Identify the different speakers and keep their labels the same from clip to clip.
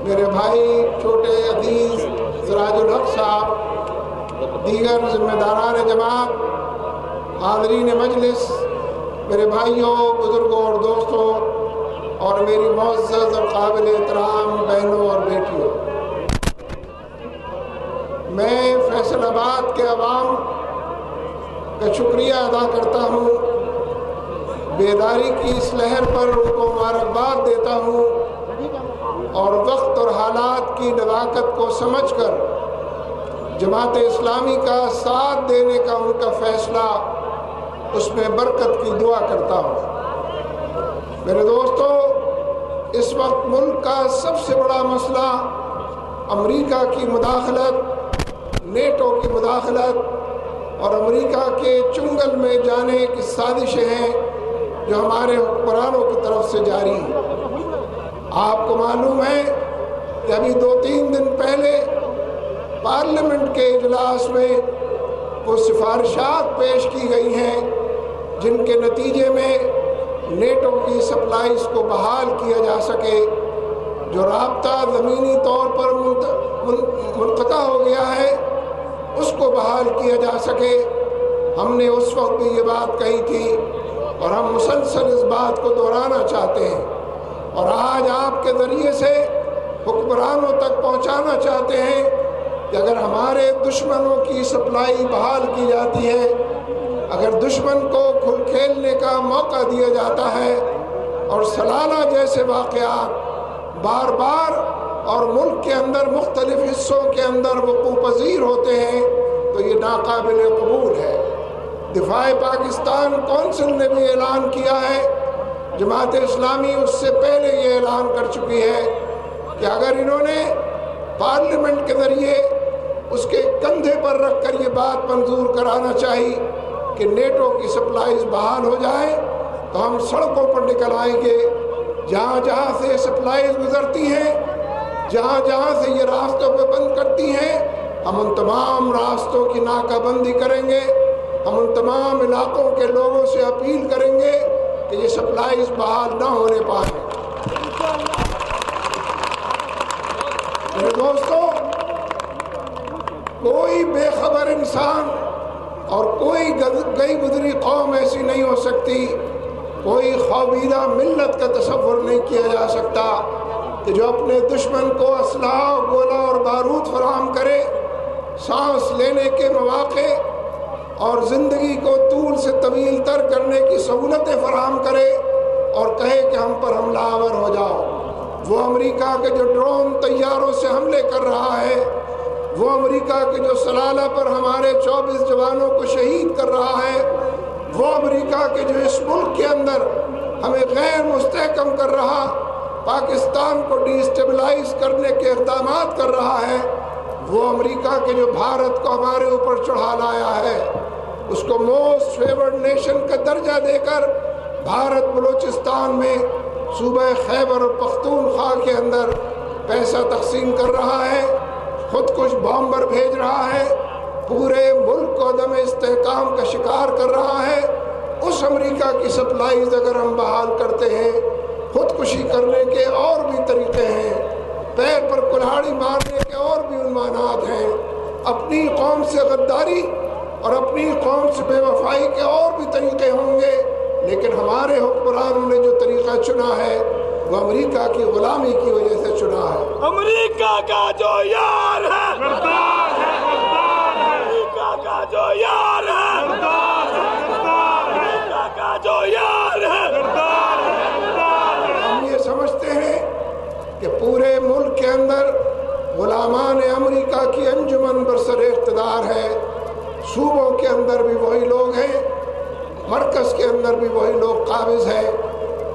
Speaker 1: میرے بھائی چھوٹے عزیز سراج الحق صاحب، دیگر ذمہ داران جماعت، حاضرین مجلس، میرے بھائیوں، بزرگوں اور دوستوں، اور میری معزز اور قابل احترام بہنوں اور بیٹیوں، میں فیصل آباد کے عوام کا شکریہ ادا کرتا ہوں، بیداری کی اس لہر پر ان کو مبارکباد دیتا ہوں، اور وقت اور حالات کی نزاکت کو سمجھ کر جماعت اسلامی کا ساتھ دینے کا ان کا فیصلہ، اس میں برکت کی دعا کرتا ہوں۔ میرے دوستو، اس وقت ملک کا سب سے بڑا مسئلہ امریکہ کی مداخلت، نیٹو کی مداخلت اور امریکہ کے چنگل میں جانے کی سازشیں ہیں جو ہمارے حکمرانوں کی طرف سے جاری ہیں۔ آپ کو معلوم ہے کہ ابھی 2-3 دن پہلے پارلیمنٹ کے اجلاس میں وہ سفارشات پیش کی گئی ہیں جن کے نتیجے میں نیٹو کی سپلائیز کو بحال کیا جا سکے، جو رابطہ زمینی طور پر منقطع ہو گیا ہے اس کو بحال کیا جا سکے۔ ہم نے اس وقت بھی یہ بات کہی تھی اور ہم مسلسل اس بات کو دہرانا چاہتے ہیں، اور آج آپ کے ذریعے سے حکمرانوں تک پہنچانا چاہتے ہیں کہ اگر ہمارے دشمنوں کی سپلائی بحال کی جاتی ہے، اگر دشمن کو کھل کھیلنے کا موقع دیا جاتا ہے اور سلالہ جیسے واقعات بار بار اور ملک کے اندر مختلف حصوں کے اندر وقوع پذیر ہوتے ہیں تو یہ ناقابل قبول ہے۔ دفاع پاکستان کونسل نے بھی اعلان کیا ہے، جماعت اسلامی اس سے پہلے یہ اعلان کر چکی ہے کہ اگر انہوں نے پارلیمنٹ کے ذریعے اس کے کندھے پر رکھ کر یہ بات منظور کرانا چاہی کہ نیٹو کی سپلائیز بحال ہو جائے تو ہم سڑکوں پر نکل آئیں گے، جہاں جہاں سے سپلائیز گزرتی ہیں، جہاں جہاں سے یہ راستوں پہ بند کرتی ہیں، ہم ان تمام راستوں کی ناکہ بندی کریں گے، ہم ان تمام علاقوں کے لوگوں سے اپیل کریں گے کہ یہ سپلائیز بحال نہ ہونے پائیں۔ میرے دوستو، کوئی بے خبر انسان اور کوئی گئی گزری قوم ایسی نہیں ہو سکتی، کوئی خوابیدہ ملت کا تصور نہیں کیا جا سکتا کہ جو اپنے دشمن کو اسلحہ، گولہ اور بارود فراہم کرے، سانس لینے کے مواقع اور زندگی کو طول سے طویل تر کرنے کی سہولتیں فراہم کرے اور کہے کہ ہم پر حملہ آور ہو جاؤ۔ وہ امریکہ کے جو ڈرون طیاروں سے حملے کر رہا ہے، وہ امریکہ کے جو سلالہ پر ہمارے 24 جوانوں کو شہید کر رہا ہے، وہ امریکہ کے جو اس ملک کے اندر ہمیں غیر مستحکم کر رہا، پاکستان کو ڈی اسٹیبلائز کرنے کے اقدامات کر رہا ہے، وہ امریکہ کے جو بھارت کو ہمارے اوپر چڑھا لایا ہے، اس کو موسٹ فیورڈ نیشن کا درجہ دے کر بھارت بلوچستان میں صوبہ خیبر اور پختونخوا کے اندر پیسہ تقسیم کر رہا ہے، خود کش بامبر بھیج رہا ہے، پورے ملک کو عدم استحکام کا شکار کر رہا ہے۔ اس امریکہ کی سپلائیز اگر ہم بحال کرتے ہیں، خودکشی کرنے کے اور بھی طریقے ہیں، پیر پر کلہاڑی مارنے کے اور بھی عنوانات ہیں، اپنی قوم سے غداری اور اپنی قوم سے بے وفائی کے اور بھی طریقے ہوں گے، لیکن ہمارے حکمرانوں نے جو طریقہ چنا ہے وہ امریکہ کی غلامی کی وجہ سے چنا ہے۔
Speaker 2: امریکہ کا جو یار ہے غدار ہے، غدار ہے، امریکہ کا جو یار ہے غدار ہے، غدار ہے، امریکہ کا جو یار ہے غدار ہے، غدار ہے۔
Speaker 1: ہم یہ سمجھتے ہیں کہ پورے ملک کے اندر غلامان امریکہ کی انجمن برسر اقتدار ہے، صوبوں کے اندر بھی وہی لوگ ہیں، مرکز کے اندر بھی وہی لوگ قابض ہیں،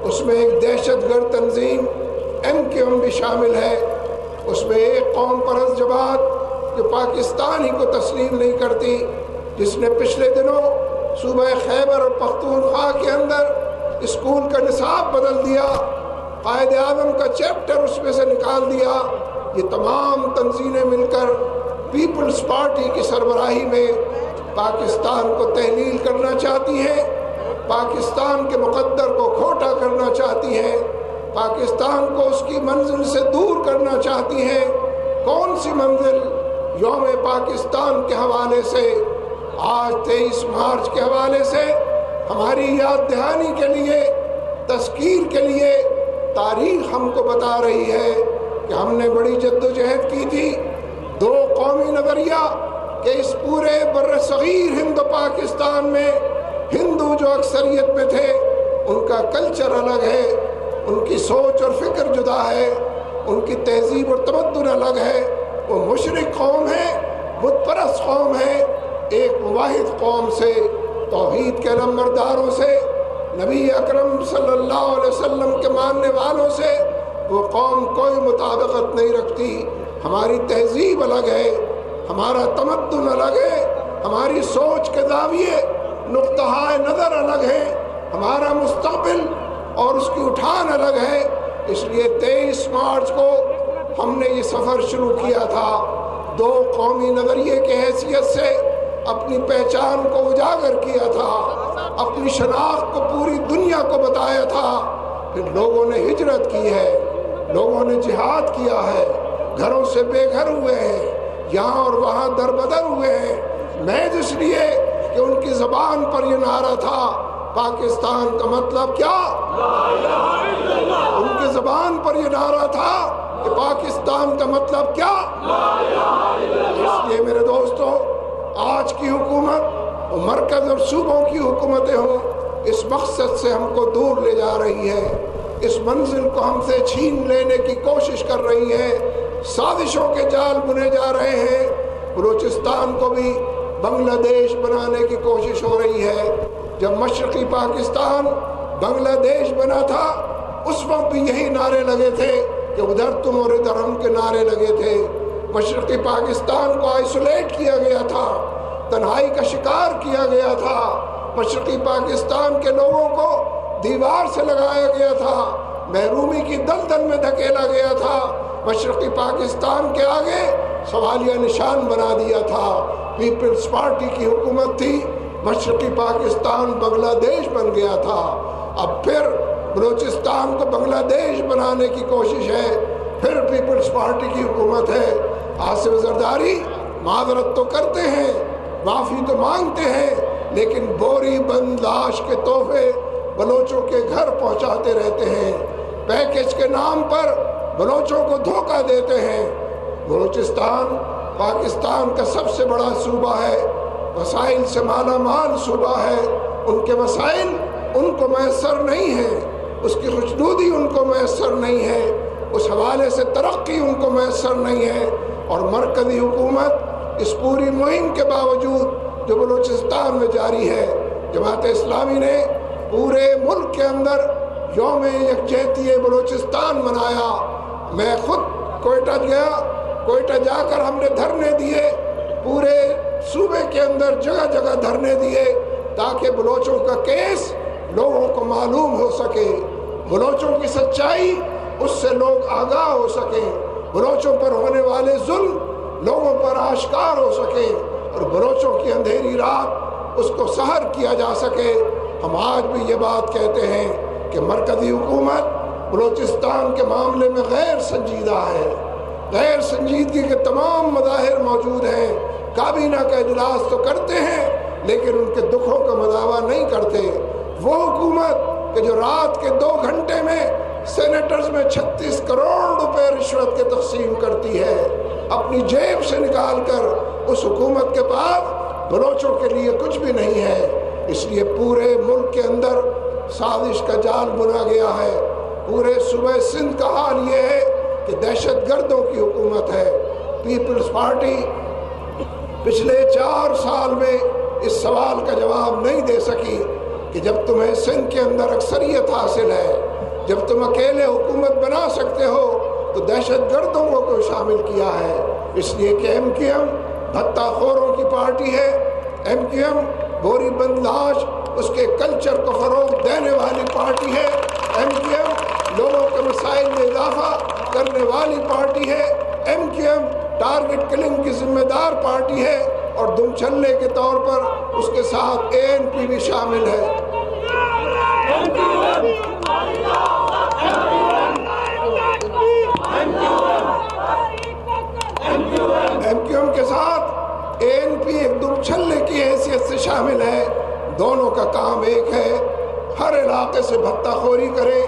Speaker 1: اس میں ایک دہشت گرد تنظیم MQM بھی شامل ہے، اس میں ایک قوم پرست جماعت جو پاکستان ہی کو تسلیم نہیں کرتی، جس نے پچھلے دنوں صوبہ خیبر اور پختونخوا کے اندر اسکول کا نصاب بدل دیا، قائد اعظم کا چیپٹر اس میں سے نکال دیا۔ یہ تمام تنظیمیں مل کر پیپلز پارٹی کی سربراہی میں پاکستان کو تحلیل کرنا چاہتی ہیں، پاکستان کے مقدر کو کھوٹا کرنا چاہتی ہیں، پاکستان کو اس کی منزل سے دور حاصل کرنا چاہتی ہیں، کون سی منزل یوم پاکستان کے حوالے سے، آج 23 مارچ کے حوالے سے ہماری یاد دہانی کے لیے، تذکیر کے لیے تاریخ ہم کو بتا رہی ہے کہ ہم نے بڑی جدوجہد کی تھی۔ دو قومی نظریہ کہ اس پورے بر صغیر ہند و پاکستان میں ہندو جو اکثریت میں تھے ان کا کلچر الگ ہے، ان کی سوچ اور فکر جدا ہے، ان کی تہذیب اور تمدن الگ ہے، وہ مشرک قوم ہے، بت پرست قوم ہے، ایک واحد قوم سے، توحید کے علمبرداروں سے، نبی اکرم صلی اللہ علیہ وسلم کے ماننے والوں سے وہ قوم کوئی مطابقت نہیں رکھتی۔ ہماری تہذیب الگ ہے، ہمارا تمدن الگ ہے، ہماری سوچ کے زاویے نقطہ نظر الگ ہے، ہمارا مستقبل اور اس کی اٹھان الگ ہے۔ اس لیے 23 مارچ کو ہم نے یہ سفر شروع کیا تھا، دو قومی نظریے کے حیثیت سے اپنی پہچان کو اجاگر کیا تھا، اپنی شناخت کو پوری دنیا کو بتایا تھا۔ پھر لوگوں نے ہجرت کی ہے، لوگوں نے جہاد کیا ہے، گھروں سے بے گھر ہوئے ہیں، یہاں اور وہاں در بدر ہوئے ہیں، محض اس لیے کہ ان کی زبان پر یہ نعرہ تھا پاکستان کا مطلب کیا؟ ان کی زبان پر یہ نعرہ تھا کہ پاکستان کا مطلب کیا؟ اس لیے میرے دوستو، آج کی حکومت مرکز اور صوبوں کی حکومتیں ہوں، اس مقصد سے ہم کو دور لے جا رہی ہے، اس منزل کو ہم سے چھین لینے کی کوشش کر رہی ہے، سازشوں کے جال بنے جا رہے ہیں۔ بلوچستان کو بھی بنگلہ دیش بنانے کی کوشش ہو رہی ہے۔ جب مشرقی پاکستان بنگلہ دیش بنا تھا اس وقت بھی یہی نعرے لگے تھے کہ ادھر تم اور ادھر ہم کے نعرے لگے تھے۔ مشرقی پاکستان کو آئسولیٹ کیا گیا تھا، تنہائی کا شکار کیا گیا تھا، مشرقی پاکستان کے لوگوں کو دیوار سے لگایا گیا تھا، محرومی کی دلدل میں دھکیلا گیا تھا، مشرقی پاکستان کے آگے سوالیہ نشان بنا دیا تھا۔ پیپلز پارٹی کی حکومت تھی، مشرقی پاکستان بنگلہ دیش بن گیا تھا۔ اب پھر بلوچستان کو بنگلہ دیش بنانے کی کوشش ہے، پھر پیپلز پارٹی کی حکومت ہے۔ آصف زرداری معذرت تو کرتے ہیں، معافی تو مانگتے ہیں، لیکن بوری بند لاش کے تحفے بلوچوں کے گھر پہنچاتے رہتے ہیں، پیکج کے نام پر بلوچوں کو دھوکہ دیتے ہیں۔ بلوچستان پاکستان کا سب سے بڑا صوبہ ہے، وسائل سے مالا مال صوبہ ہے، ان کے وسائل ان کو میسر نہیں ہیں، اس کی خوشنودی ان کو میسر نہیں ہے، اس حوالے سے ترقی ان کو میسر نہیں ہے، اور مرکزی حکومت اس پوری مہم کے باوجود جو بلوچستان میں جاری ہے، جماعت اسلامی نے پورے ملک کے اندر یوم یکجہتی بلوچستان منایا۔ میں خود کوئٹہ گیا، کوئٹہ جا کر ہم نے دھرنے دیے، پورے صوبے کے اندر جگہ جگہ دھرنے دیے تاکہ بلوچوں کا کیس لوگوں کو معلوم ہو سکے، بلوچوں کی سچائی اس سے لوگ آگاہ ہو سکیں، بلوچوں پر ہونے والے ظلم لوگوں پر آشکار ہو سکے، اور بلوچوں کی اندھیری رات اس کو سحر کیا جا سکے۔ ہم آج بھی یہ بات کہتے ہیں کہ مرکزی حکومت بلوچستان کے معاملے میں غیر سنجیدہ ہے، غیر سنجیدگی کے تمام مظاہر موجود ہیں۔ کابینہ کا اجلاس تو کرتے ہیں لیکن ان کے دکھوں کا مداوع نہیں کرتے۔ وہ حکومت کہ جو رات کے 2 گھنٹے میں سینیٹرز میں 36 کروڑ روپے رشوت کے تقسیم کرتی ہے، اپنی جیب سے نکال کر، اس حکومت کے پاس بلوچوں کے لیے کچھ بھی نہیں ہے۔ اس لیے پورے ملک کے اندر سازش کا جال بنا گیا ہے۔ پورے صوبہ سندھ کا حال یہ ہے کہ دہشت گردوں کی حکومت ہے۔ پیپلز پارٹی پچھلے 4 سال میں اس سوال کا جواب نہیں دے سکی کہ جب تمہیں سندھ کے اندر اکثریت حاصل ہے، جب تم اکیلے حکومت بنا سکتے ہو تو دہشت گردوں کو کیوں شامل کیا ہے؟ اس لیے کہ ایم کیو ایم بھتہ خوروں کی پارٹی ہے، ایم کیو ایم بوری بندلاش اس کے کلچر کو فروغ دینے والی پارٹی ہے، ایم کیو ایم لوگوں کے مسائل میں اضافہ کرنے والی پارٹی ہے، M Q M target killing کی ذمہ دار پارٹی ہے، اور دم چھلے کے طور پر اس کے ساتھ اے این پی بھی شامل ہے۔
Speaker 2: ایم کیو ایم
Speaker 1: شامل ہے، دونوں کا کام ایک ہے، ہر علاقے سے بھتہ خوری کریں،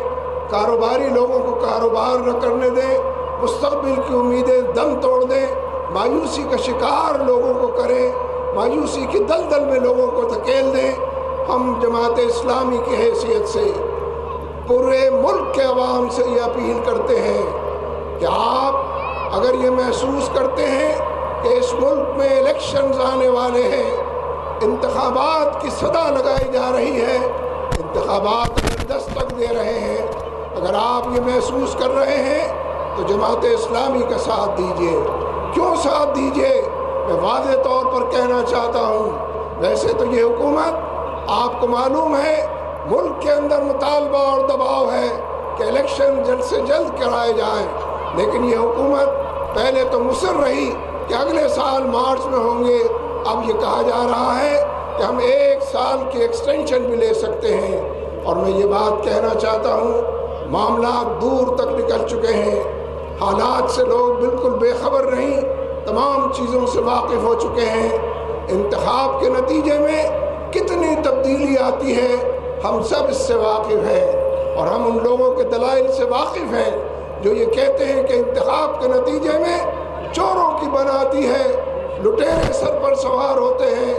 Speaker 1: کاروباری لوگوں کو کاروبار نہ کرنے دیں، مستقبل کی امیدیں دم توڑ دیں، مایوسی کا شکار لوگوں کو کریں، مایوسی کی دلدل میں لوگوں کو دھکیل دیں۔ ہم جماعت اسلامی کی حیثیت سے پورے ملک کے عوام سے یہ اپیل کرتے ہیں کہ آپ اگر یہ محسوس کرتے ہیں کہ اس ملک میں الیکشنز آنے والے ہیں، انتخابات کی صدا لگائی جا رہی ہے، انتخابات دستک دے رہے ہیں، اگر آپ یہ محسوس کر رہے ہیں تو جماعت اسلامی کا ساتھ دیجئے۔ کیوں ساتھ دیجئے؟ میں واضح طور پر کہنا چاہتا ہوں، ویسے تو یہ حکومت آپ کو معلوم ہے ملک کے اندر مطالبہ اور دباؤ ہے کہ الیکشن جلد سے جلد کرائے جائیں، لیکن یہ حکومت پہلے تو مصر رہی کہ اگلے سال مارچ میں ہوں گے، اب یہ کہا جا رہا ہے کہ ہم 1 سال کی ایکسٹینشن بھی لے سکتے ہیں۔ اور میں یہ بات کہنا چاہتا ہوں، معاملات دور تک نکل چکے ہیں، حالات سے لوگ بالکل بے خبر نہیں، تمام چیزوں سے واقف ہو چکے ہیں۔ انتخاب کے نتیجے میں کتنی تبدیلی آتی ہے ہم سب اس سے واقف ہیں، اور ہم ان لوگوں کے دلائل سے واقف ہیں جو یہ کہتے ہیں کہ انتخاب کے نتیجے میں چوروں کی بناتی ہے، لٹیرے سر پر سوار ہوتے ہیں،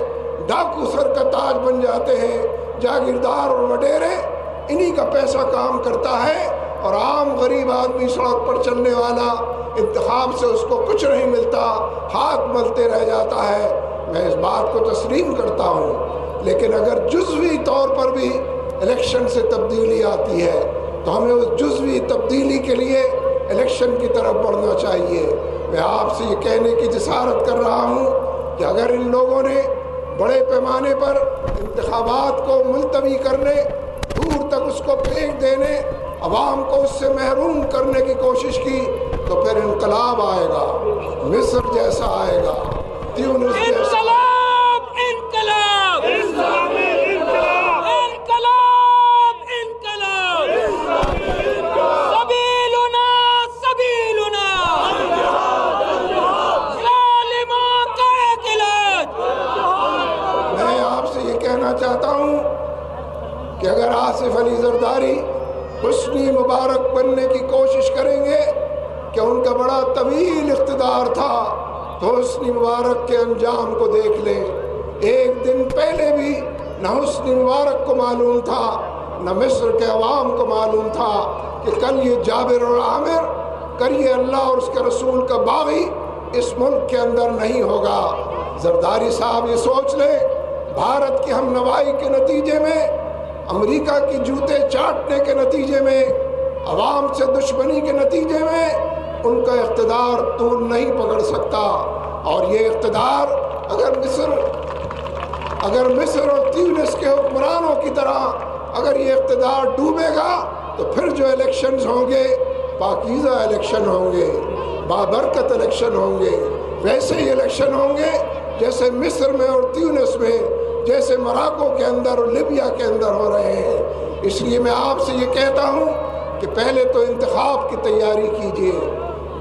Speaker 1: ڈاکو سر کا تاج بن جاتے ہیں، جاگیردار اور وڈیرے انہی کا پیسہ کام کرتا ہے، اور عام غریب آدمی سڑک پر چلنے والا انتخاب سے اس کو کچھ نہیں ملتا، ہاتھ ملتے رہ جاتا ہے۔ میں اس بات کو تسلیم کرتا ہوں، لیکن اگر جزوی طور پر بھی الیکشن سے تبدیلی آتی ہے تو ہمیں اس جزوی تبدیلی کے لیے الیکشن کی طرف بڑھنا چاہیے۔ میں آپ سے یہ کہنے کی جسارت کر رہا ہوں کہ اگر ان لوگوں نے بڑے پیمانے پر انتخابات کو ملتوی کرنے، دور تک اس کو پھینک دینے، عوام کو اس سے محروم کرنے کی کوشش کی تو پھر انقلاب آئے گا، مصر جیسا آئے گا، تیونس جیسا۔
Speaker 2: انقلاب اسلامی انقلاب، انقلاب انقلاب، سبیلنا سبیلنا، ظالموں کا علاج۔
Speaker 1: میں آپ سے یہ کہنا چاہتا ہوں کہ اگر آصف علی زرداری حسنی مبارک بننے کی کوشش کریں گے کہ ان کا بڑا طویل اقتدار تھا، تو حسنی مبارک کے انجام کو دیکھ لیں۔ ایک دن پہلے بھی نہ حسنی مبارک کو معلوم تھا، نہ مصر کے عوام کو معلوم تھا کہ کل یہ جابر اور عامر کریے اللہ اور اس کے رسول کا باغی اس ملک کے اندر نہیں ہوگا۔ زرداری صاحب یہ سوچ لیں، بھارت کی ہم نوائی کے نتیجے میں، امریکہ کی جوتے چاٹنے کے نتیجے میں، عوام سے دشمنی کے نتیجے میں ان کا اقتدار طول نہیں پکڑ سکتا، اور یہ اقتدار اگر مصر اور تیونس کے حکمرانوں کی طرح اگر یہ اقتدار ڈوبے گا تو پھر جو الیکشنز ہوں گے پاکیزہ الیکشن ہوں گے، بابرکت الیکشن ہوں گے، ویسے ہی الیکشن ہوں گے جیسے مصر میں اور تیونس میں، جیسے مراکو کے اندر اور لیبیا کے اندر ہو رہے ہیں۔ اس لیے میں آپ سے یہ کہتا ہوں کہ پہلے تو انتخاب کی تیاری کیجئے،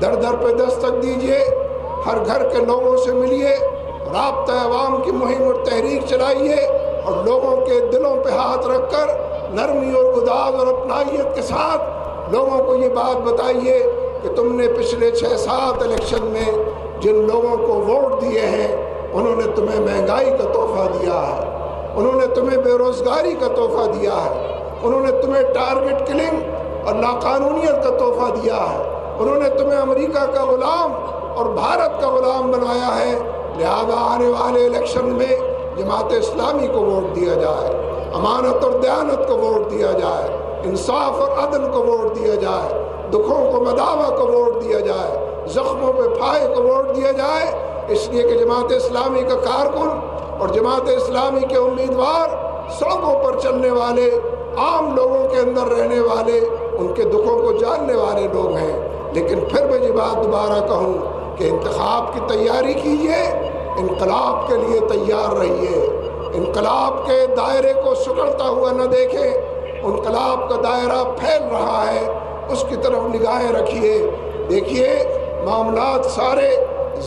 Speaker 1: در در پہ دستک دیجئے، ہر گھر کے لوگوں سے ملیے، رابطہ عوام کی مہم اور تحریک چلائیے، اور لوگوں کے دلوں پہ ہاتھ رکھ کر نرمی اور گداز اور اپنائیت کے ساتھ لوگوں کو یہ بات بتائیے کہ تم نے پچھلے 6-7 الیکشن میں جن لوگوں کو ووٹ دیے ہیں انہوں نے تمہیں مہنگائی کا تحفہ دیا ہے، انہوں نے تمہیں بے روزگاری کا تحفہ دیا ہے، انہوں نے تمہیں ٹارگٹ کلنگ اور لاقانونیت کا تحفہ دیا ہے، انہوں نے تمہیں امریکہ کا غلام اور بھارت کا غلام بنایا ہے۔ لہذا آنے والے الیکشن میں جماعت اسلامی کو ووٹ دیا جائے، امانت اور دیانت کو ووٹ دیا جائے، انصاف اور عدل کو ووٹ دیا جائے، دکھوں کو مداوع کو ووٹ دیا جائے، زخموں پہ پھائے کو ووٹ دیا جائے، اس لیے کہ جماعت اسلامی کا کارکن اور جماعت اسلامی کے امیدوار سڑکوں پر چلنے والے، عام لوگوں کے اندر رہنے والے، ان کے دکھوں کو جاننے والے لوگ ہیں۔ لیکن پھر میں یہ بات دوبارہ کہوں کہ انتخاب کی تیاری کیجئے، انقلاب کے لیے تیار رہیے، انقلاب کے دائرے کو سکڑتا ہوا نہ دیکھیں، انقلاب کا دائرہ پھیل رہا ہے، اس کی طرف نگاہیں رکھیے۔ دیکھیے معاملات سارے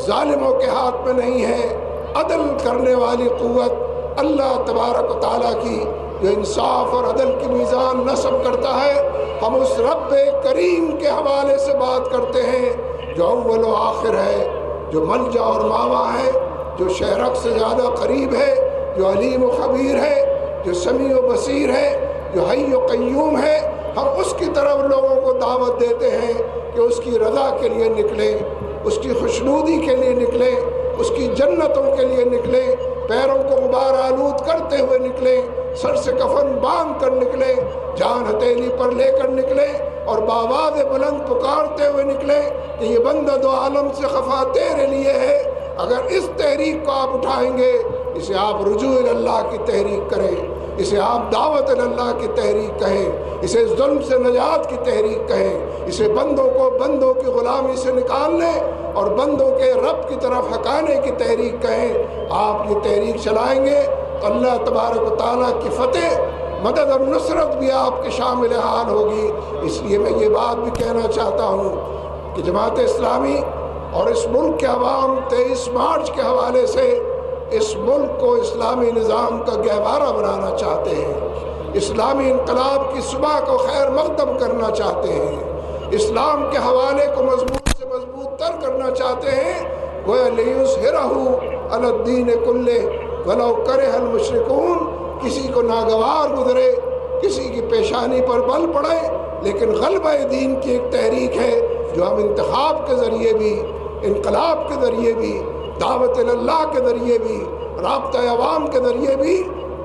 Speaker 1: ظالموں کے ہاتھ میں نہیں ہیں، عدل کرنے والی قوت اللہ تبارک و تعالیٰ کی جو انصاف اور عدل کی میزان نصب کرتا ہے، ہم اس رب کریم کے حوالے سے بات کرتے ہیں جو اول و آخر ہے، جو ملجا اور ماوا ہے، جو شہرک سے زیادہ قریب ہے، جو علیم و خبیر ہے، جو سمیع و بصیر ہے، جو حی و قیوم ہے۔ ہم اس کی طرف لوگوں کو دعوت دیتے ہیں کہ اس کی رضا کے لیے نکلیں، اس کی خوشنودی کے لیے نکلیں، اس کی جنتوں کے لیے نکلیں، پیروں کو غبار آلود کرتے ہوئے نکلیں، سر سے کفن باندھ کر نکلیں، جان ہتھیلی پر لے کر نکلیں اور بآواز بلند پکارتے ہوئے نکلیں کہ یہ بندہ دو عالم سے خفا تیرے لیے ہے۔ اگر اس تحریک کو آپ اٹھائیں گے، اسے آپ رجوع اللہ کی تحریک کریں، اسے آپ دعوت اللہ کی تحریک کہیں، اسے ظلم سے نجات کی تحریک کہیں، اسے بندوں کو بندوں کی غلامی سے نکالنے اور بندوں کے رب کی طرف ہٹانے کی تحریک کہیں۔ آپ یہ تحریک چلائیں گے تو اللہ تبارک و تعالیٰ کی فتح، مدد اور نصرت بھی آپ کے شامل حال ہوگی۔ اس لیے میں یہ بات بھی کہنا چاہتا ہوں کہ جماعت اسلامی اور اس ملک کے عوام 23 مارچ کے حوالے سے اس ملک کو اسلامی نظام کا گہوارہ بنانا چاہتے ہیں، اسلامی انقلاب کی صبح کو خیر مقدم کرنا چاہتے ہیں، اسلام کے حوالے کو مضبوط سے مضبوط تر کرنا چاہتے ہیں۔ گویا لِیُظْہِرَہُ عَلَى الدِّینِ کُلِّهِ وَلَوْ کَرِہَ الْمُشْرِکُونَ، کسی کو ناگوار گزرے، کسی کی پیشانی پر بل پڑے، لیکن غلبہ دین کی ایک تحریک ہے جو ہم انتخاب کے ذریعے بھی، انقلاب کے ذریعے بھی، دعوت اللہ کے ذریعے بھی، رابطہ عوام کے ذریعے بھی،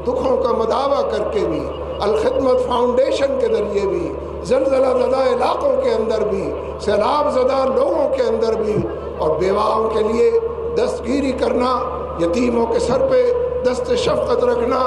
Speaker 1: دکھوں کا مداوع کر کے بھی، الخدمت فاؤنڈیشن کے ذریعے بھی، زلزلہ زدہ علاقوں کے اندر بھی، سیلاب زدہ لوگوں کے اندر بھی، اور بیواؤں کے لیے دستگیری کرنا، یتیموں کے سر پہ دست شفقت رکھنا،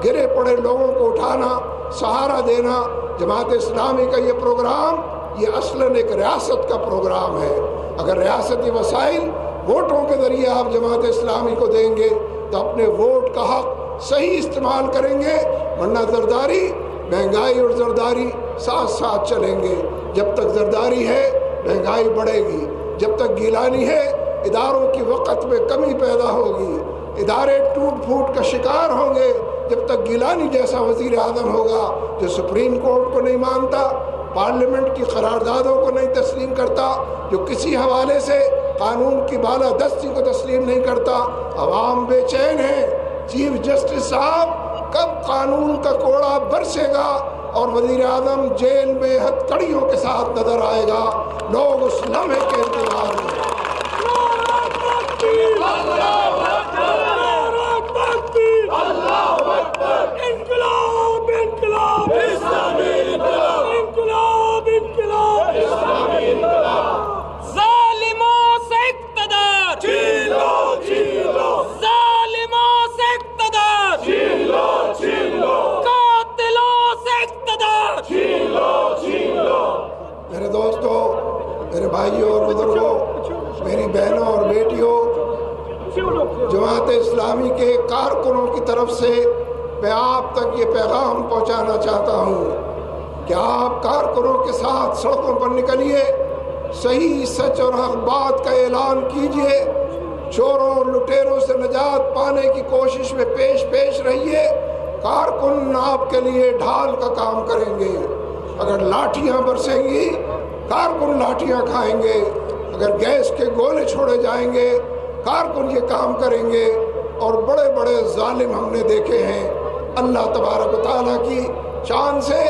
Speaker 1: گرے پڑے لوگوں کو اٹھانا، سہارا دینا۔ جماعت اسلامی کا یہ پروگرام، یہ اصلاً ایک ریاست کا پروگرام ہے۔ اگر ریاستی وسائل ووٹوں کے ذریعے آپ جماعت اسلامی کو دیں گے تو اپنے ووٹ کا حق صحیح استعمال کریں گے، ورنہ زرداری، مہنگائی اور زرداری ساتھ ساتھ چلیں گے۔ جب تک زرداری ہے مہنگائی بڑھے گی، جب تک گیلانی ہے اداروں کی وقت میں کمی پیدا ہوگی، ادارے ٹوٹ پھوٹ کا شکار ہوں گے۔ جب تک گیلانی جیسا وزیر اعظم ہوگا جو سپریم کورٹ کو نہیں مانتا، پارلیمنٹ کی قراردادوں کو نہیں تسلیم کرتا، جو کسی حوالے سے قانون کی بالادستی کو تسلیم نہیں کرتا، عوام بے چین ہیں۔ چیف جسٹس صاحب کب قانون کا کوڑا برسے گا اور وزیر اعظم جیل میں ہتھ کڑیوں کے ساتھ نظر آئے گا؟ لوگ اس لمحے کے انتظار میں۔
Speaker 2: انقلاب انقلاب اسلامی انقلاب، انقلاب انقلاب اسلامی انقلاب۔ ظالموں سے اقتدار چھین لو، چھین لو، ظالموں سے اقتدار چھین لو، چھین لو، قاتلوں سے اقتدار چھین لو، چھین لو۔
Speaker 1: میرے دوستو، میرے بھائیوں اور بزرگوں، میری بہنوں اور بیٹیوں، جماعت اسلامی کے کارکنوں کی طرف سے میں آپ تک یہ پیغام پہنچانا چاہتا ہوں کہ آپ کارکنوں کے ساتھ سڑکوں پر نکلیے، صحیح سچ اور حق بات کا اعلان کیجیے، چوروں اور لٹیروں سے نجات پانے کی کوشش میں پیش رہیے۔ کارکن آپ کے لیے ڈھال کا کام کریں گے۔ اگر لاٹھیاں برسیں گی، کارکن لاٹھیاں کھائیں گے۔ اگر گیس کے گولے چھوڑے جائیں گے، کارکن یہ کام کریں گے۔ اور بڑے بڑے ظالم ہم نے دیکھے ہیں، اللہ تبارک و تعالیٰ کی شان سے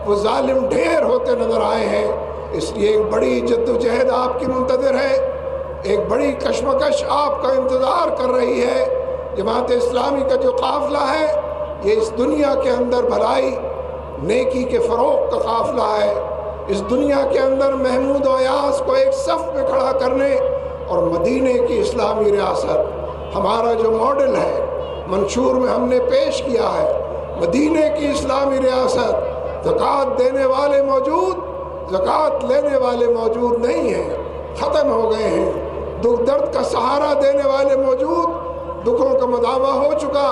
Speaker 1: وہ ظالم ڈھیر ہوتے نظر آئے ہیں۔ اس لیے ایک بڑی جد و جہد آپ کی منتظر ہے، ایک بڑی کشمکش آپ کا انتظار کر رہی ہے۔ جماعت اسلامی کا جو قافلہ ہے، یہ اس دنیا کے اندر بھلائی نیکی کے فروغ کا قافلہ ہے۔ اس دنیا کے اندر محمود و ایاز کو ایک صف میں کھڑا کرنے اور مدینے کی اسلامی ریاست ہمارا جو ماڈل ہے، منشور میں ہم نے پیش کیا ہے، مدینے کی اسلامی ریاست، زکوٰۃ دینے والے موجود، زکوٰۃ لینے والے موجود نہیں ہیں، ختم ہو گئے ہیں۔ دکھ درد کا سہارا دینے والے موجود، دکھوں کا مداوع ہو چکا،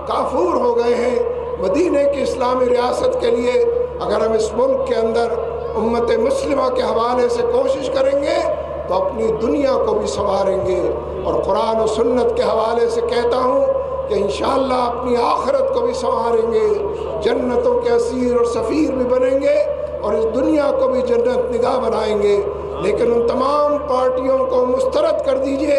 Speaker 1: کافور ہو گئے ہیں۔ مدینے کی اسلامی ریاست کے لیے اگر ہم اس ملک کے اندر امت مسلمہ کے حوالے سے کوشش کریں گے تو اپنی دنیا کو بھی سنواریں گے۔ اور قرآن و سنت کے حوالے سے کہتا ہوں کہ انشاءاللہ اپنی آخرت کو بھی سنواریں گے، جنتوں کے اسیر اور سفیر بھی بنیں گے اور اس دنیا کو بھی جنت نگاہ بنائیں گے۔ لیکن ان تمام پارٹیوں کو مسترد کر دیجئے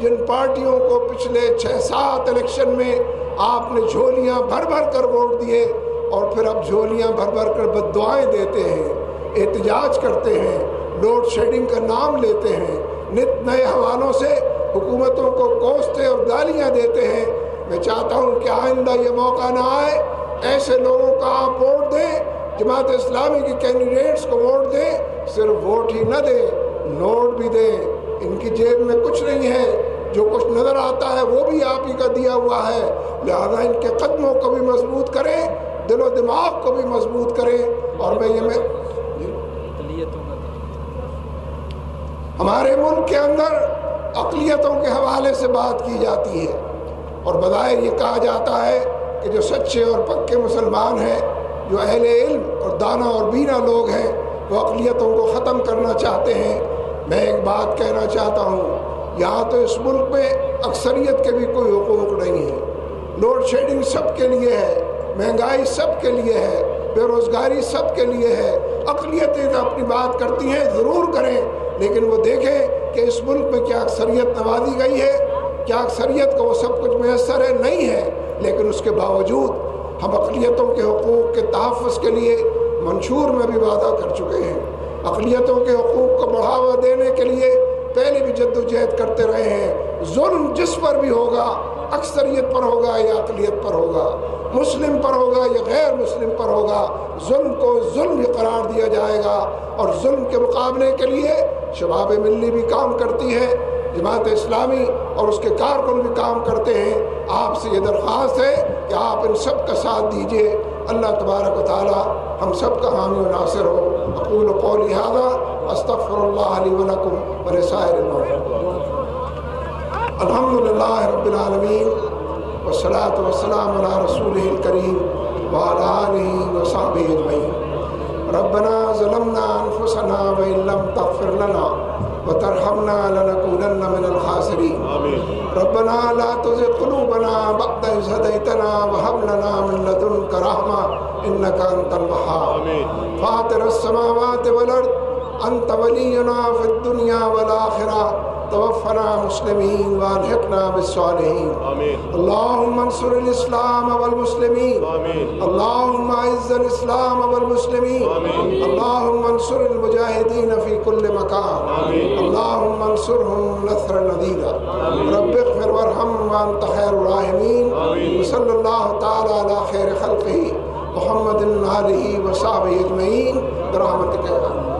Speaker 1: جن پارٹیوں کو پچھلے 6-7 الیکشن میں آپ نے جھولیاں بھر بھر کر ووٹ دیے اور پھر اب جھولیاں بھر بھر کر بددعائیں دیتے ہیں، احتجاج کرتے ہیں، لوڈ شیڈنگ کا نام لیتے ہیں، نت نئے حوالوں سے حکومتوں کو کوستے اور گالیاں دیتے ہیں۔ میں چاہتا ہوں کہ آئندہ یہ موقع نہ آئے، ایسے لوگوں کا آپ ووٹ دیں، جماعت اسلامی کے کینڈیڈیٹس کو ووٹ دیں، صرف ووٹ ہی نہ دیں، نوٹ بھی دیں۔ ان کی جیب میں کچھ نہیں ہے، جو کچھ نظر آتا ہے وہ بھی آپ ہی کا دیا ہوا ہے، لہذا ان کے قدموں کو بھی مضبوط کریں، دل و دماغ کو بھی مضبوط کریں۔ اور ہمارے ملک کے اندر اقلیتوں کے حوالے سے بات کی جاتی ہے اور بظاہر یہ کہا جاتا ہے کہ جو سچے اور پکے مسلمان ہیں، جو اہل علم اور دانا اور بینا لوگ ہیں، وہ اقلیتوں کو ختم کرنا چاہتے ہیں۔ میں ایک بات کہنا چاہتا ہوں، یہاں تو اس ملک میں اکثریت کے بھی کوئی حقوق نہیں ہے، لوڈ شیڈنگ سب کے لیے ہے، مہنگائی سب کے لیے ہے، بے روزگاری سب کے لیے ہے۔ اقلیتیں تو اپنی بات کرتی ہیں، ضرور کریں، لیکن وہ دیکھیں کہ اس ملک میں کیا اکثریت نوازی گئی ہے، کیا اکثریت کو وہ سب کچھ میسر ہے؟ نہیں ہے۔ لیکن اس کے باوجود ہم اقلیتوں کے حقوق کے تحفظ کے لیے منشور میں بھی وعدہ کر چکے ہیں، اقلیتوں کے حقوق کو بڑھاوا دینے کے لیے پہلے بھی جدوجہد کرتے رہے ہیں۔ ظلم جس پر بھی ہوگا، اکثریت پر ہوگا یا اقلیت پر ہوگا، مسلم پر ہوگا یا غیر مسلم پر ہوگا، ظلم کو ظلم ہی قرار دیا جائے گا۔ اور ظلم کے مقابلے کے لیے شباب ملی بھی کام کرتی ہے، جماعت اسلامی اور اس کے کارکن بھی کام کرتے ہیں۔ آپ سے یہ درخواست ہے کہ آپ ان سب کا ساتھ دیجئے۔ اللہ تبارک و تعالی ہم سب کا حامی و ناصر ہو۔ اقول قولی ھذا استغفر اللہ لی ولکم ولسائر المؤمنین۔ الحمدللہ رب العالمین والصلاة والسلام علی رسولہ الکریم وعلی آلہ وصحبہ اجمعین۔ ربنا ظلمنا انفسنا وان لم تغفر لنا وترحمنا لنكونن من الخاسرين ربنا لا تزغ قلوبنا بعد إذ هديتنا وهب لنا من لدنك رحمة إنك أنت الوهاب فاطر السماوات والأرض أنت ولينا في الدنيا والآخرة توفنا مسلمين والحقنا بالصالحين اللهم انصر الإسلام والمسلمين اللهم اعز الإسلام والمسلمين اللهم انصر المجاهدين في كل مكان اللهم انصرهم نصرا عزيزا رب اغفر وارحم وأنت خير الراحمين وصلى الله تعالى على خير خلقه محمد آله وصحبه أجمعين برحمتك يا